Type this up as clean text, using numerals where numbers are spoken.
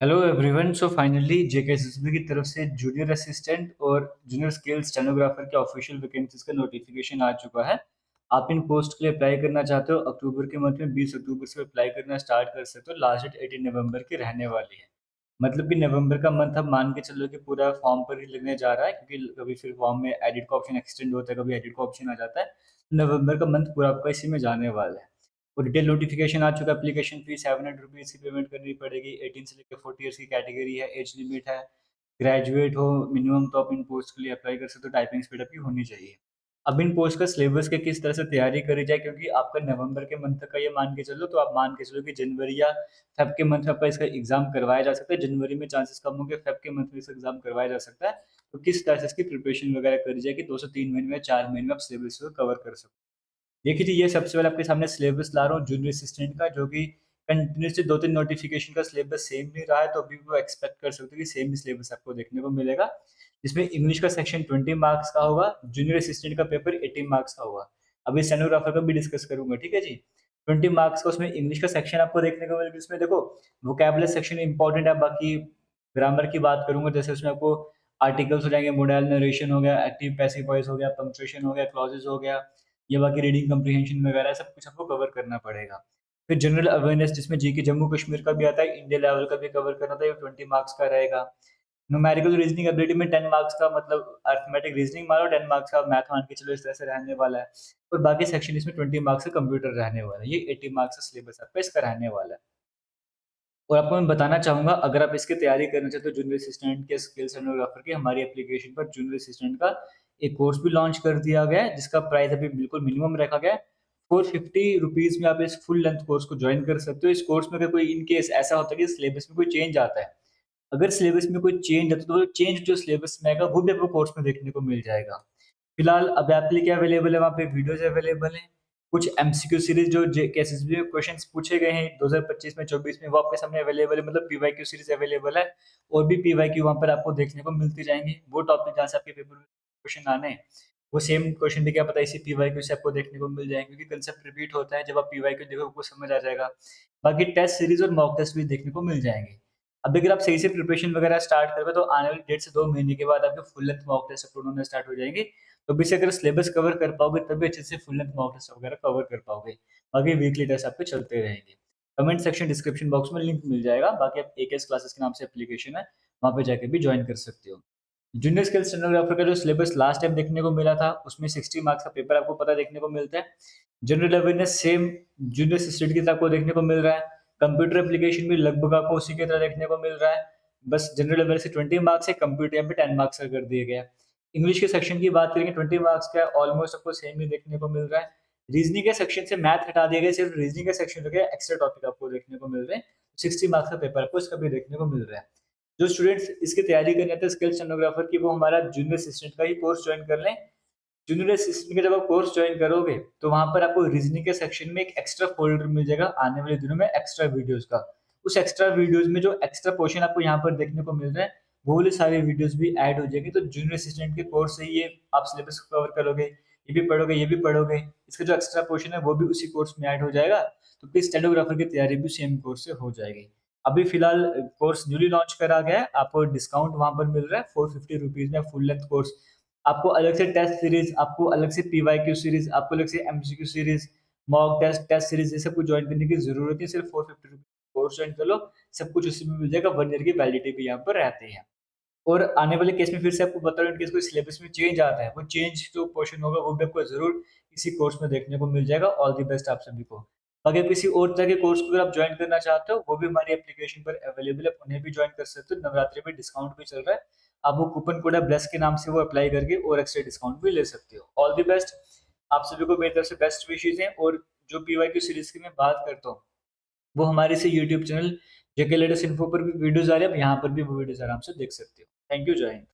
Hello everyone. So finally JKSSB की तरफ से जूनियर असिस्टेंट और जूनियर स्केल स्टेनोग्राफर के ऑफिशियल वैकेंसीज का नोटिफिकेशन आ चुका है। आप इन पोस्ट के लिए अप्लाई करना चाहते हो अक्टूबर के मंथ में 20 अक्टूबर से अप्लाई करना स्टार्ट कर सकते हो। लास्ट डेट 18 नवंबर की रहने वाली है। मतलब कि नवंबर का मंथ अब मान के चलो कि पूरा फॉर्म पर ही लगने जा रहा है, क्योंकि कभी फिर फॉर्म में एडिट का ऑप्शन एक्सटेंड होता है, कभी एडिट का ऑप्शन आ जाता है। नवंबर का मंथ पूरा आपका इसी में जाने वाला है। और डिटेल नोटिफिकेशन आ चुका है। एप्लीकेशन फीस 700 रुपीज़ की पेमेंट करनी पड़ेगी। 18 से लेकर 40 ईयर्स की कैटेगरी है, एज लिमिट है, ग्रेजुएट हो मिनिमम, तो आप इन पोस्ट के लिए अप्लाई कर सकते हो। टाइपिंग स्पीड आपकी होनी चाहिए। अब इन पोस्ट का सिलेबस के किस तरह से तैयारी करी जाए, क्योंकि आपका नवंबर के मंथ तक का ये मान के चलो, तो आप मान के चलो कि जनवरी या फेब के मंथ में आपका इसका एग्जाम करवाया जा सकता है। जनवरी में चांसेस कम होंगे, फेब के मंथ में इसका एग्जाम करवाया जा सकता है। तो किस तरह से इसकी प्रिपरेशन वगैरह करी जाए कि 2 से 3 महीने में 4 महीने में आप सिलेबस को कवर कर सको। देखिए जी, ये सबसे पहले आपके सामने सिलेबस ला रहा हूँ जूनियर असिस्टेंट का, जो कि कंटिन्यूसली 2-3 नोटिफिकेशन का सिलेबस सेम नहीं रहा है, तो अभी वो एक्सपेक्ट कर सकते हो कि सेम ही सिलेबस आपको देखने को मिलेगा। जिसमें इंग्लिश का सेक्शन 20 मार्क्स का होगा, जूनियर असिस्टेंट का पेपर 18 मार्क्स का होगा। अभी स्टेनोग्राफर का भी डिस्कस करूंगा, ठीक है जी। 20 मार्क्स का उसमें इंग्लिश का सेक्शन आपको देखने को मिलेगा। इसमें देखो, वोकैबुलरी सेक्शन इंपॉर्टेंट है। बाकी ग्रामर की बात करूंगा, जैसे उसमें आपको आर्टिकल्स हो जाएंगे, मोडाइल नरेशन हो गया, एक्टिव पैसिव वॉइस हो गया, पंक्चुएशन हो गया, क्लॉजेस हो गया, ये बाकी रीडिंग कम्प्रीहेंशन वगैरह सब कुछ आपको कवर करना पड़ेगा। फिर जनरल अवेयरनेस, जिसमें जीके जम्मू कश्मीर का भी आता है, इंडिया लेवल का भी कवर करना था, ये 20 मार्क्स का रहेगा। न्यूमेरिकल रीजनिंग एबिलिटी में 10 मार्क्स का, मतलब अरिथमेटिक रीजनिंग मानो 10 मार्क्स का, मैथ मान के चलो इस तरह से रहने वाला है। और बाकी सेक्शन इसमें 20 मार्क्स का कंप्यूटर रहने वाला है। ये 80 मार्क्स का सिलेबस आपका इसका रहने वाला है। और आपको मैं बताना चाहूँगा, अगर आप इसकी तैयारी करना चाहते हो जूनियर असिस्टेंट के, स्किल सोनोग्राफर की, हमारी एप्लीकेशन पर जूनियर असिस्टेंट का एक कोर्स भी लॉन्च कर दिया गया है, जिसका प्राइस अभी बिल्कुल मिनिमम रखा गया है। 450 रुपीज़ में आप इस फुल लेंथ कोर्स को ज्वाइन कर सकते हो। इस कोर्स में अगर कोई इन केस ऐसा होता है कि सिलेबस में कोई चेंज आता है, अगर सिलेबस में कोई चेंज आता है, तो वो चेंज जो सिलेबस में आएगा वो भी आपको कोर्स में देखने को मिल जाएगा। फिलहाल अब आपके लिए क्या अवेलेबल है, वहाँ पे वीडियोज़ अवेलेबल हैं। कुछ एमसीक्यू सीरीज़ जो जेकेएसएसबी में क्वेश्चंस पूछे गए हैं 2025 में, 24 में, वो आपके सामने अवेलेबल है। मतलब पीवाईक्यू सीरीज़ अवेलेबल है। और भी पीवाईक्यू वहाँ पर आपको देखने को मिलते जाएँगे। वो टॉपिक जहाँ से आपके पेपर में क्वेश्चन आने हैं, वो सेम क्वेश्चन भी क्या पता इसी पीवाईक्यू से आपको देखने को मिल जाएँगे, क्योंकि कांसेप्ट रिपीट होता है। जब आप पीवाईक्यू देखोगे आपको समझ आ जाएगा। बाकी टेस्ट सीरीज़ और मॉक टेस्ट भी देखने को मिल जाएँगे। अब अगर आप सही से प्रिपरेशन वगैरह स्टार्ट करोगे, तो आने वाली 1.5 से 2 महीने के बाद आपके full length mock test upload होना स्टार्ट हो जाएँगे। तो भी से अगर सिलेबस कवर कर पाओगे, तभी अच्छे से फुल लेंथ मॉक टेस्ट वगैरह कवर कर पाओगे। बाकी वीकली टेस्ट आपके चलते रहेंगे। कमेंट सेक्शन डिस्क्रिप्शन बॉक्स में लिंक मिल जाएगा। बाकी आप एकेएस क्लासेस के नाम से एप्लीकेशन है, वहाँ पे जाके भी जॉइन कर सकते हो। जूनियर स्किल स्टेनोग्राफर का जो सिलेबस लास्ट टाइम देखने को मिला था, उसमें 60 मार्क्स का पेपर आपको पता देखने को मिलता है। General awareness same junior assistant की तरह आपको देखने को मिल रहा है। कंप्यूटर एप्लीकेशन भी लगभग आपको उसी की तरह देखने को मिल रहा है। बस जनरल अवेयरनेस से 20 मार्क्स है, कंप्यूटर यहाँ पे 10 मार्क्स का कर दिया गया है। इंग्लिश के सेक्शन की बात करेंगे, 20 मार्क्स का ऑलमोस्ट आपको सेम ही देखने को मिल रहा है। रीजनिंग के सेक्शन से मैथ हटा दिया गया, सिर्फ रीजनिंग का सेक्शन हो गया, एक्स्ट्रा टॉपिक आपको देखने को मिल रहे हैं। 60 मार्क्स का पेपर आपको इसका भी देखने को मिल रहा है। जो स्टूडेंट्स इसकी तैयारी करने आते हैं स्किल स्टेनोग्राफर की, वो हमारा जूनियर असिस्टेंट का ही कोर्स ज्वाइन कर लें। जूनियर असिस्टेंट का जब आप कोर्स ज्वाइन करोगे, तो वहाँ पर आपको रीजनिंग के सेक्शन में एक एक्स्ट्रा फ़ोल्डर मिल जाएगा आने वाले दिनों में एक्स्ट्रा वीडियोज़ का। उस एक्स्ट्रा वीडियोज़ में जो एक्स्ट्रा पोर्शन आपको यहाँ पर देखने को मिल रहा है, वो वाले सारे वीडियोज़ भी ऐड हो जाएँगे। तो जूनियर असिस्टेंट के कोर्स से ही ये आप सिलेबस को कवर करोगे, ये भी पढ़ोगे, ये भी पढ़ोगे। इसका जो एक्स्ट्रा पोर्शन है, वो भी उसी कोर्स में ऐड हो जाएगा। तो फिर स्टेनोग्राफर की तैयारी भी सेम कोर्स से हो जाएगी। अभी फिलहाल कोर्स न्यूली लॉन्च करा गया है, आपको डिस्काउंट वहाँ पर मिल रहा है 450 रुपीज़ में फुल लेंथ कोर्स। आपको अलग से टेस्ट सीरीज़, आपको अलग से पीवाईक्यू सीरीज़, आपको अलग से MCQ series, mock test, test series, ये सब कुछ जॉइन करने की ज़रूरत नहीं है। सिर्फ 450 रुपीज़ कोर्स जॉइन कर लो, सब कुछ उसी में मिल जाएगा। 1 ईयर की वैलिडिटी भी यहाँ पर रहती है। और आने वाले केस में फिर से आपको बता रहा हूँ, इन केस कोई सिलेबस में चेंज आता है, वो चेंज जो पोर्शन होगा वो भी आपको ज़रूर इसी कोर्स में देखने को मिल जाएगा। ऑल द बेस्ट आप सभी को। अगर किसी और तरह के कोर्स को अगर आप जॉइन करना चाहते हो, वो भी हमारी एप्लीकेशन पर अवेलेबल है, उन्हें भी जॉइन कर सकते हो। नवरात्रि में डिस्काउंट भी चल रहा है। आप वो कूपन कोड है ब्लेस के नाम से वो अप्लाई करके और एक्स्ट्रा डिस्काउंट भी ले सकते हो। All the best. आप सभी को मेरी तरफ से बेस्ट विशेज़ हैं। और जो पीवाईक्यू सीरीज़ की मैं बात करता हूँ, वो हमारे से यूट्यूब चैनल जेके लेटेस्ट इन्फो पर भी वीडियोज़ आ रहे हैं। आप यहाँ पर भी वो वीडियोज़ आराम से देख सकते हो। थैंक यू, जय हिंद।